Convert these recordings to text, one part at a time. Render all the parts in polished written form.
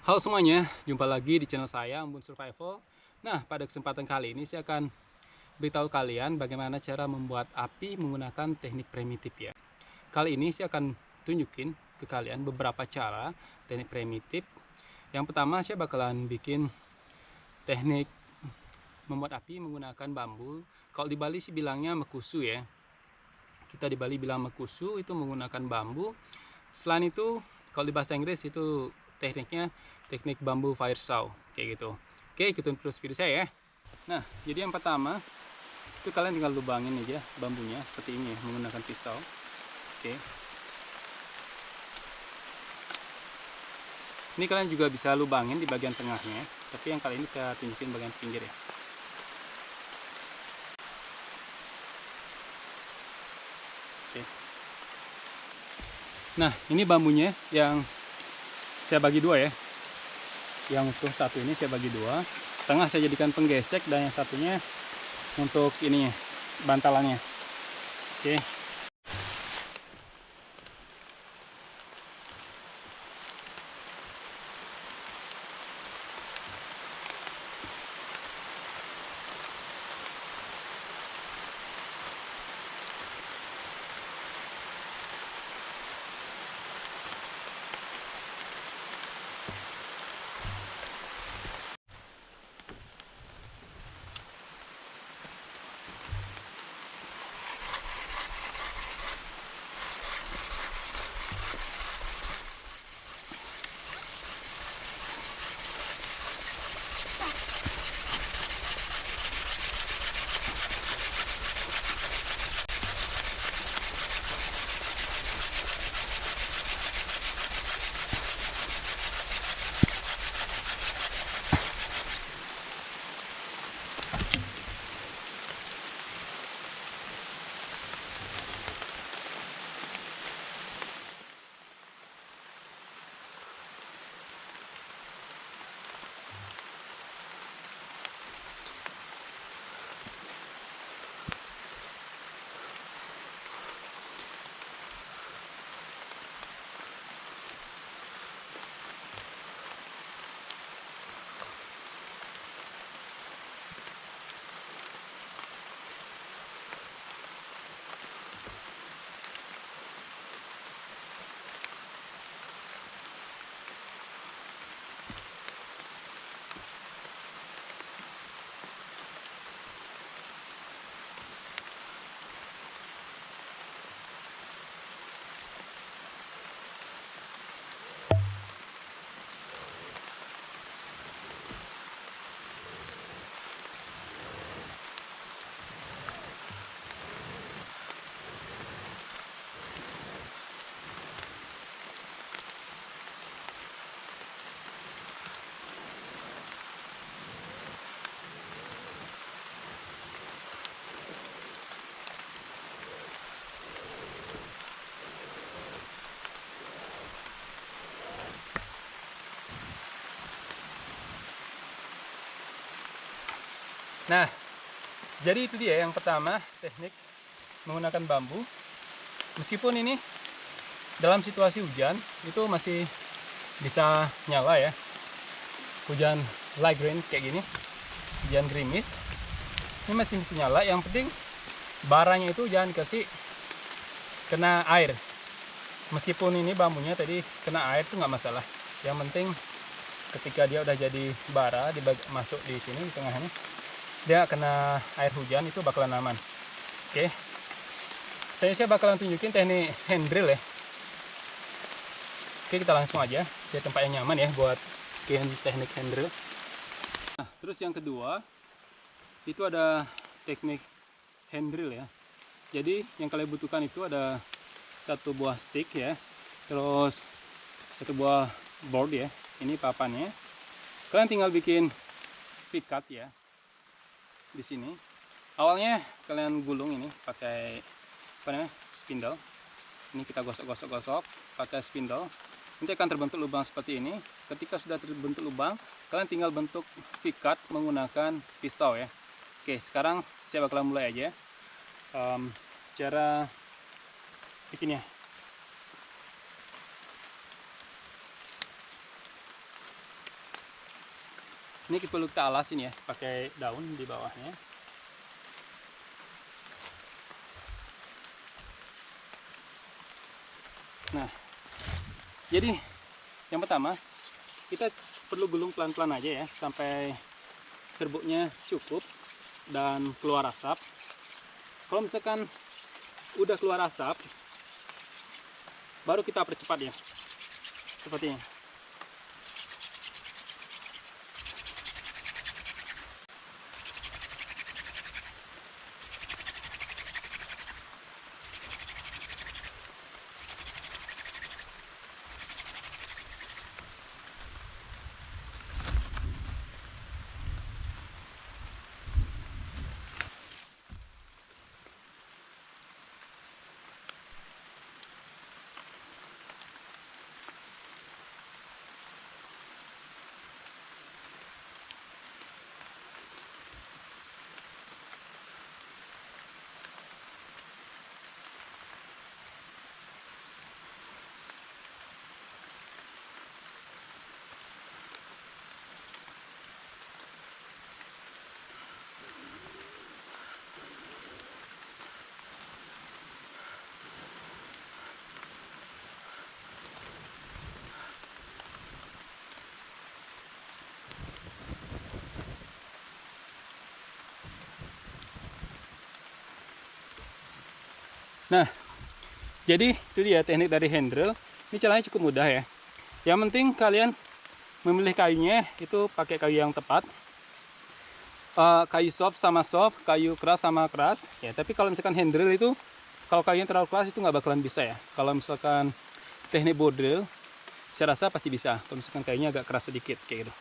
Halo semuanya, jumpa lagi di channel saya, Embun Survival. Nah, pada kesempatan kali ini saya akan beritahu kalian bagaimana cara membuat api menggunakan teknik primitif ya. Kali ini saya akan tunjukin ke kalian beberapa cara teknik primitif. Yang pertama saya bakalan bikin teknik membuat api menggunakan bambu. Kalau di Bali sih bilangnya mekusu ya. Kita di Bali bilang mekusu, itu menggunakan bambu. Selain itu, kalau di bahasa Inggris itu tekniknya teknik bambu fire saw kayak gitu. Oke, ikutin terus video saya ya. Nah, jadi yang pertama itu kalian tinggal lubangin aja bambunya seperti ini menggunakan pisau. Oke, ini kalian juga bisa lubangin di bagian tengahnya, tapi yang kali ini saya tunjukin bagian pinggir ya. Oke, nah ini bambunya yang saya bagi dua ya. Yang untuk satu ini saya bagi dua, setengah saya jadikan penggesek dan yang satunya untuk ininya bantalannya. Oke. Nah, jadi itu dia yang pertama, teknik menggunakan bambu. Meskipun ini dalam situasi hujan itu masih bisa nyala ya. Hujan light rain kayak gini, hujan gerimis, ini masih bisa nyala. Yang penting baranya itu jangan kasih kena air. Meskipun ini bambunya tadi kena air itu nggak masalah. Yang penting ketika dia udah jadi bara masuk di sini di tengahnya, dia kena air hujan itu bakalan aman. Oke, saya bakalan tunjukin teknik hand drill ya. Oke, kita langsung aja cari tempat yang nyaman ya buat bikin teknik hand drill. Nah, terus yang kedua itu ada teknik hand drill ya. Jadi yang kalian butuhkan itu ada satu buah stick ya, terus satu buah board ya, ini papannya. Kalian tinggal bikin pikat ya di sini. Awalnya kalian gulung ini pakai apa namanya, spindle. Ini kita gosok-gosok pakai spindle. Nanti akan terbentuk lubang seperti ini. Ketika sudah terbentuk lubang, kalian tinggal bentuk pikat menggunakan pisau ya. Oke, sekarang saya bakalan mulai aja cara bikinnya. Ini perlu kita alasin ya, pakai daun di bawahnya. Nah, jadi yang pertama kita perlu gulung pelan-pelan aja ya, sampai serbuknya cukup dan keluar asap. Kalau misalkan udah keluar asap, baru kita percepat ya, seperti ini. Nah, jadi itu dia teknik dari hand drill. Ini caranya cukup mudah ya. Yang penting kalian memilih kayunya itu pakai kayu yang tepat. Kayu soft sama soft, kayu keras sama keras. Ya, tapi kalau misalkan hand drill itu, kalau kayunya terlalu keras itu nggak bakalan bisa ya. Kalau misalkan teknik bow drill, saya rasa pasti bisa. Kalau misalkan kayunya agak keras sedikit kayak gitu.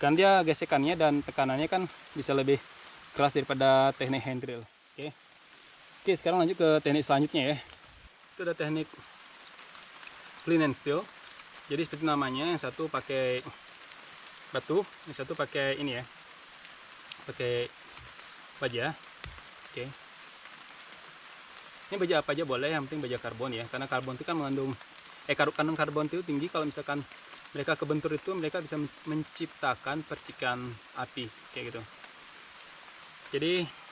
Kan dia gesekannya dan tekanannya kan bisa lebih keras daripada teknik hand drill. Oke. Oke, sekarang lanjut ke teknik selanjutnya ya. Itu ada teknik clean and steel. Jadi seperti namanya, yang satu pakai batu, yang satu pakai ini ya, pakai baja. Oke. Ini baja apa aja boleh, yang penting baja karbon ya, karena karbon itu kan mengandung kandungan karbon itu tinggi. Kalau misalkan mereka kebentur itu, mereka bisa menciptakan percikan api kayak gitu. Jadi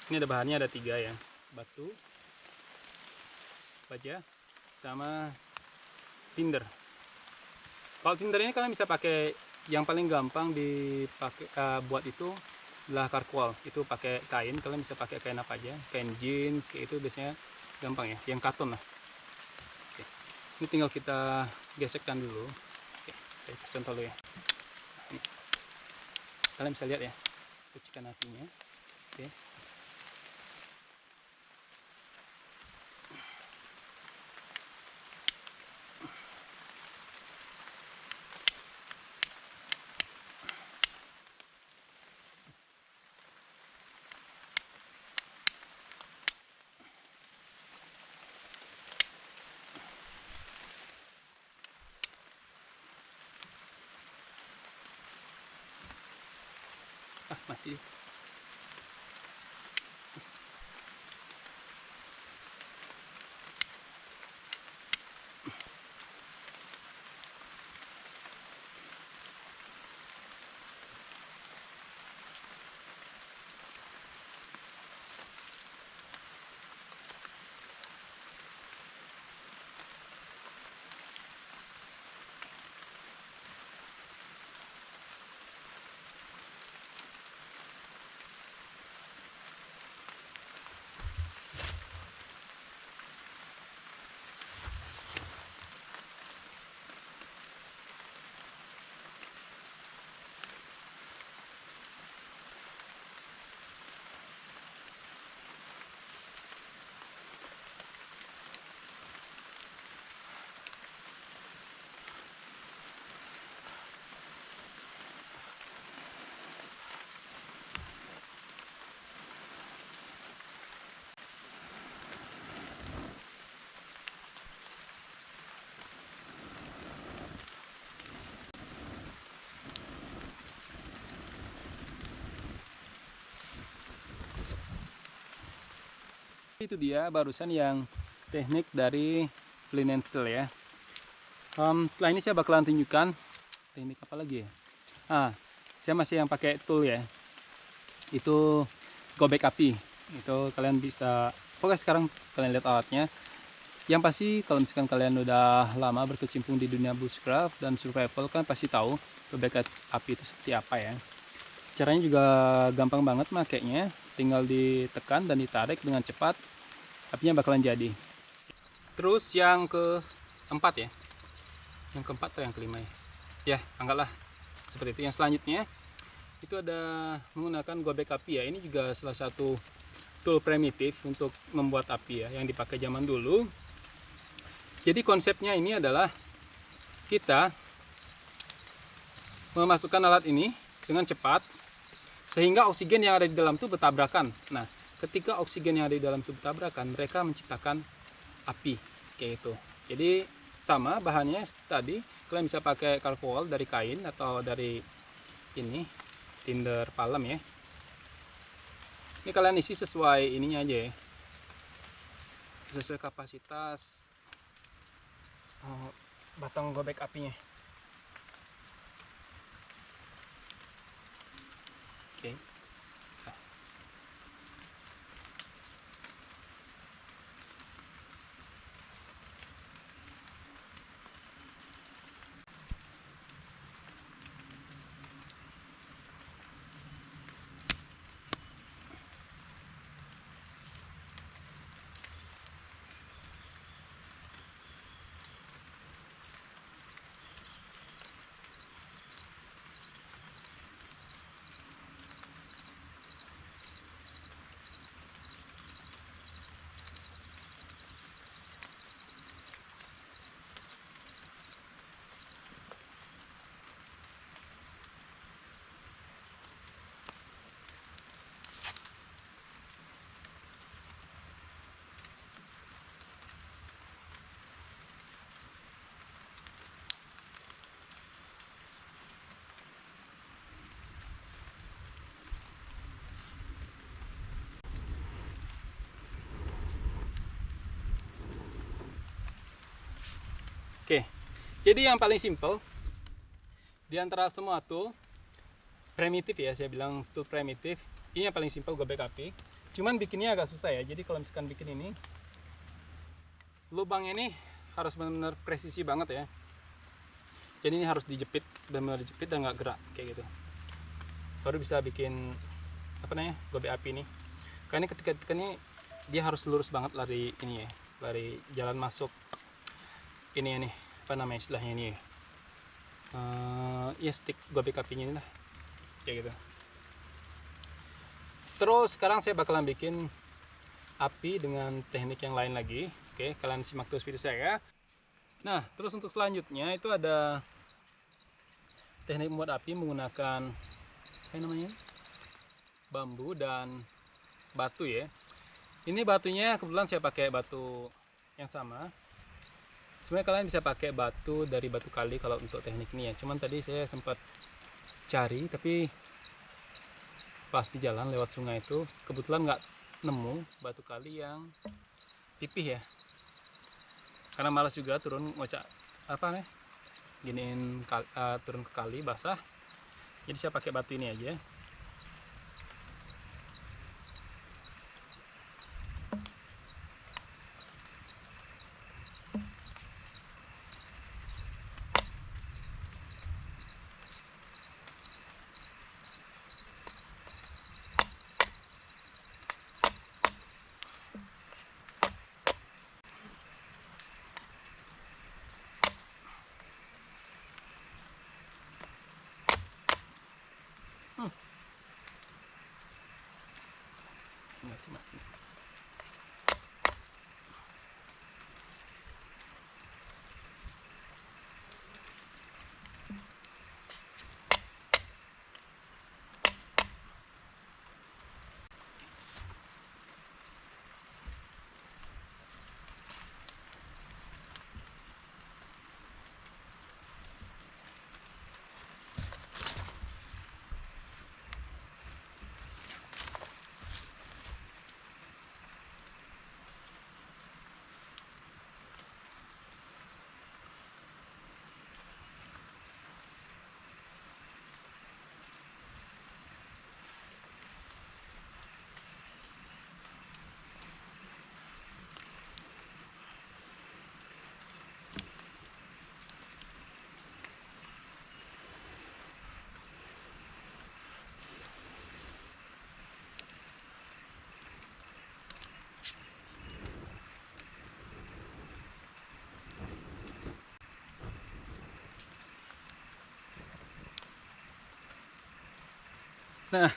ini ada bahannya, ada 3 ya, batu, baja, sama tinder. Kalau tinder ini kalian bisa pakai yang paling gampang dipakai buat itu adalah karkwal. Itu pakai kain, kalian bisa pakai kain apa aja, kain jeans kayak itu biasanya gampang ya, yang karton lah. Oke. Ini tinggal kita gesekkan dulu. Oke, saya contoh dulu ya. Ini. Kalian bisa lihat ya percikan apinya. Oke. Mati. Itu dia barusan yang teknik dari clean and steel ya. Setelah ini saya bakalan tunjukkan teknik apa lagi ya. Nah, saya masih yang pakai tool ya. Itu gobek api. Itu kalian bisa, pokoknya sekarang kalian lihat alatnya. Yang pasti kalau misalkan kalian udah lama berkecimpung di dunia bushcraft dan survival, kan pasti tahu gobek api itu seperti apa ya. Caranya juga gampang banget makainya, tinggal ditekan dan ditarik dengan cepat, apinya bakalan jadi. Terus yang keempat ya, yang keempat atau yang kelima ya, anggaplah seperti itu. Yang selanjutnya itu ada menggunakan gobek api ya. Ini juga salah satu tool primitif untuk membuat api ya, yang dipakai zaman dulu. Jadi konsepnya ini adalah kita memasukkan alat ini dengan cepat sehingga oksigen yang ada di dalam itu bertabrakan. Nah, ketika oksigen yang ada di dalam itu bertabrakan, mereka menciptakan api kayak gitu. Jadi sama bahannya tadi, kalian bisa pakai carpol dari kain atau dari ini tinder palem ya. Ini kalian isi sesuai ininya aja ya, sesuai kapasitas batang gobek apinya. Oke. Oke, jadi yang paling simple di antara semua tool primitif ya, saya bilang tool primitif, ini yang paling simple gobek api. Cuman bikinnya agak susah ya. Jadi kalau misalkan bikin ini, lubangnya ini harus benar-benar presisi banget ya. Jadi ini harus dijepit, benar-benar dijepit dan nggak gerak kayak gitu. Baru bisa bikin apa namanya gobek api ini. Karena ketika ini dia harus lurus banget lari ini ya, lari jalan masuk ini apa namanya istilahnya ini ya, ya stick gobek apinya ini lah kayak gitu. Terus sekarang saya bakalan bikin api dengan teknik yang lain lagi. Oke, kalian simak terus video saya. Nah, terus untuk selanjutnya itu ada teknik membuat api menggunakan apa namanya, bambu dan batu ya. Ini batunya kebetulan saya pakai batu yang sama. Sebenarnya kalian bisa pakai batu dari batu kali kalau untuk teknik ini ya. Cuman tadi saya sempat cari, tapi pas di jalan lewat sungai itu kebetulan nggak nemu batu kali yang pipih ya. Karena malas juga turun ngocak apa nih, giniin turun ke kali basah. Jadi saya pakai batu ini aja. Mati. Nah,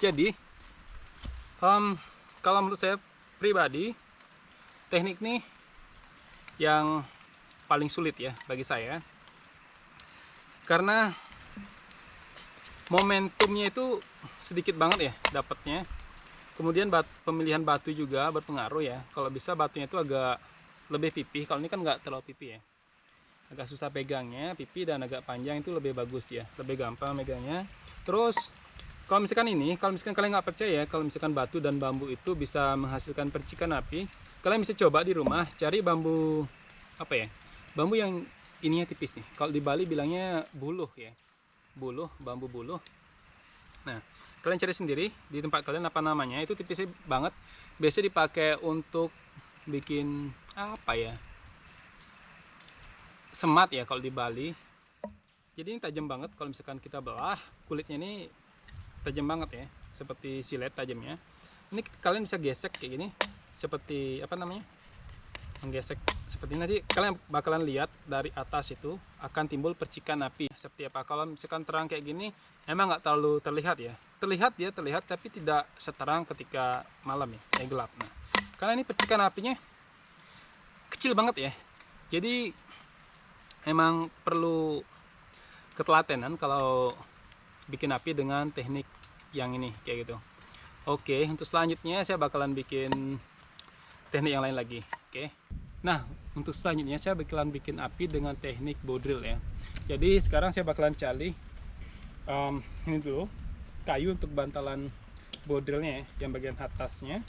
jadi kalau menurut saya pribadi, teknik nih yang paling sulit ya bagi saya, karena momentumnya itu sedikit banget ya dapatnya. Kemudian pemilihan batu juga berpengaruh ya. Kalau bisa batunya itu agak lebih pipih. Kalau ini kan nggak terlalu pipih ya, agak susah pegangnya, pipih dan agak panjang itu lebih bagus ya, lebih gampang megangnya. Terus kalau misalkan kalian nggak percaya kalau misalkan batu dan bambu itu bisa menghasilkan percikan api, kalian bisa coba di rumah cari bambu apa ya, bambu yang ininya tipis nih. Kalau di Bali bilangnya buluh ya, bambu buluh. Nah, kalian cari sendiri di tempat kalian apa namanya, itu tipisnya banget. Biasa dipakai untuk bikin apa ya, semat ya kalau di Bali. Jadi ini tajam banget, kalau misalkan kita belah kulitnya ini tajam banget ya, seperti silet tajamnya. Ini kalian bisa gesek kayak gini, seperti apa namanya, menggesek seperti ini. Nanti kalian bakalan lihat dari atas itu akan timbul percikan api seperti apa. Kalau misalkan terang kayak gini emang nggak terlalu terlihat ya, terlihat tapi tidak seterang ketika malam ya, gelap. Nah, karena ini percikan apinya kecil banget ya, jadi emang perlu ketelatenan kalau bikin api dengan teknik yang ini kayak gitu. Oke, untuk selanjutnya saya bakalan bikin teknik yang lain lagi. Oke. Nah, untuk selanjutnya saya bakalan bikin api dengan teknik bow drill ya. Jadi sekarang saya bakalan cari ini dulu kayu untuk bantalan bow drillnya ya, yang bagian atasnya.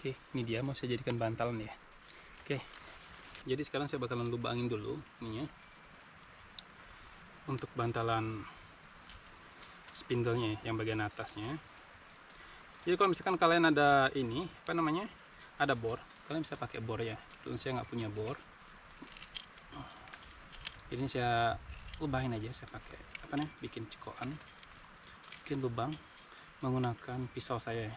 Oke, ini dia mau saya jadikan bantalan ya. Oke, jadi sekarang saya bakalan lubangin dulu ini ya, untuk bantalan spindle-nya yang bagian atasnya. Jadi kalau misalkan kalian ada ini apa namanya, ada bor, kalian bisa pakai bor ya. Terus saya nggak punya bor, jadi saya lubahin aja, saya pakai apa nih, bikin cekokan, bikin lubang menggunakan pisau saya ya.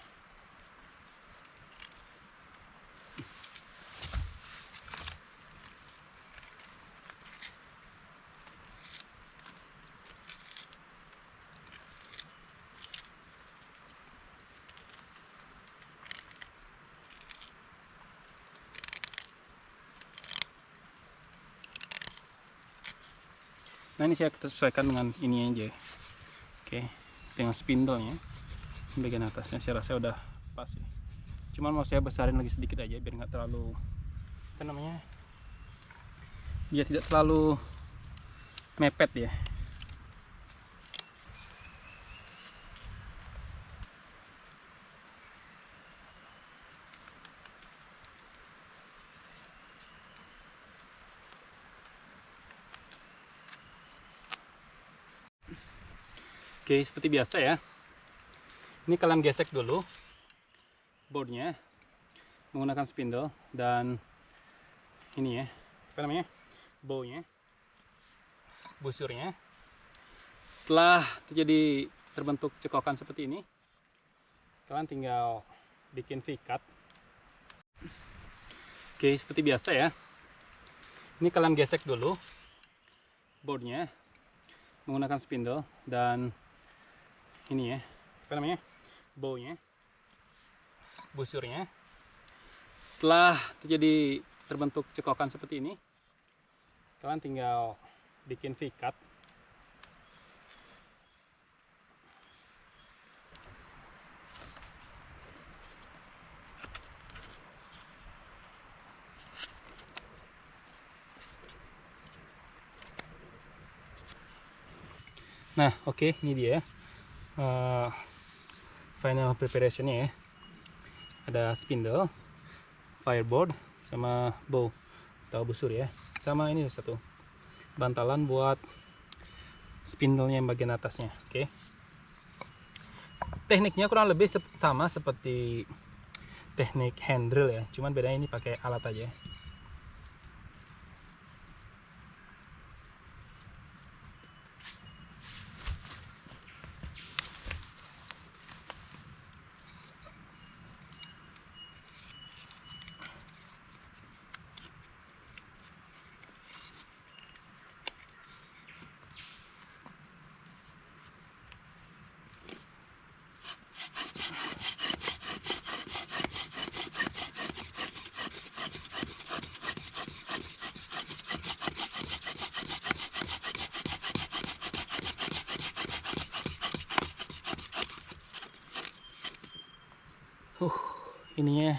Nah, ini saya sesuaikan dengan ini aja. Oke, dengan spindle-nya bagian atasnya saya rasa udah pas ya. Cuman mau saya besarin lagi sedikit aja biar nggak terlalu apa namanya, biar tidak terlalu mepet ya. Oke, seperti biasa ya, ini kalian gesek dulu boardnya menggunakan spindle dan ini ya, apa namanya, bownya, busurnya. Setelah terjadi terbentuk cekokan seperti ini, kalian tinggal bikin V-cut. Oke, seperti biasa ya, ini kalian gesek dulu boardnya menggunakan spindle dan ini ya, apa namanya, bownya, busurnya. Setelah terjadi terbentuk cekokan seperti ini, kalian tinggal bikin V-cut. Nah, oke, ini dia final preparationnya ya. Ada spindle, fireboard, sama bow atau busur ya, sama ini satu bantalan buat spindlenya yang bagian atasnya. Oke, tekniknya kurang lebih sama seperti teknik hand drill ya, cuman bedanya ini pakai alat aja. Ininya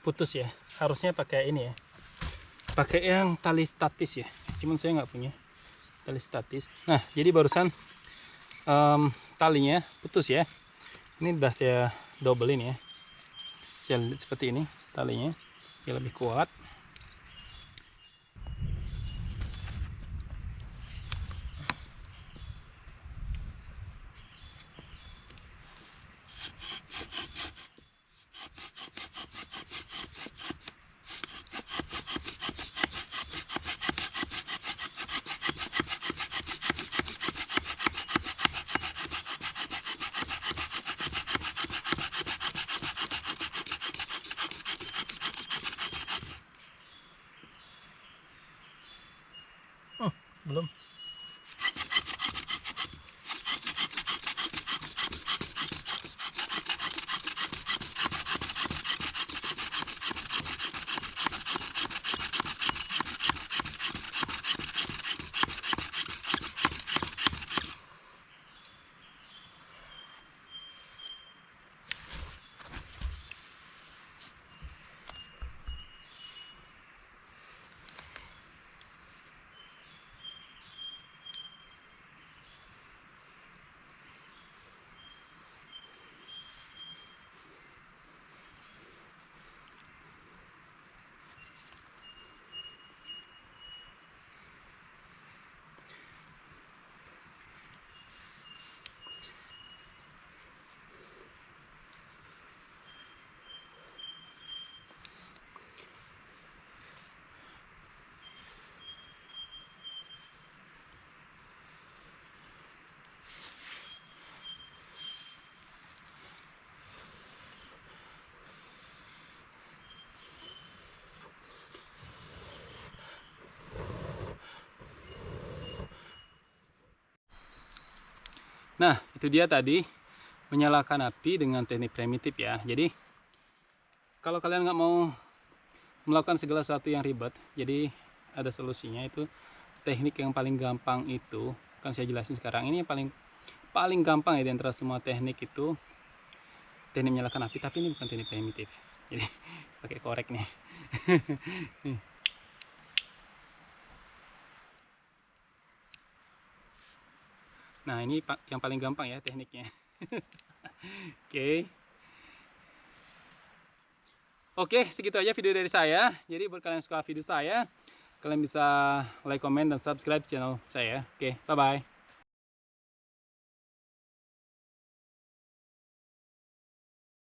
putus ya, harusnya pakai ini ya, pakai yang tali statis ya, cuman saya nggak punya tali statis. Nah jadi barusan talinya putus ya, ini udah saya dobelin ya, saya seperti ini talinya ya, lebih kuat. Belum. Nah, itu dia tadi menyalakan api dengan teknik primitif ya. Jadi, kalau kalian nggak mau melakukan segala sesuatu yang ribet, jadi ada solusinya. Itu teknik yang paling gampang itu, kan saya jelasin sekarang. Ini yang paling gampang ya di antara semua teknik itu, teknik menyalakan api, tapi ini bukan teknik primitif. Jadi, pakai korek nih. Nah ini yang paling gampang ya tekniknya. Oke, segitu aja video dari saya. Jadi buat kalian yang suka video saya, kalian bisa like, comment, dan subscribe channel saya. Oke, bye bye.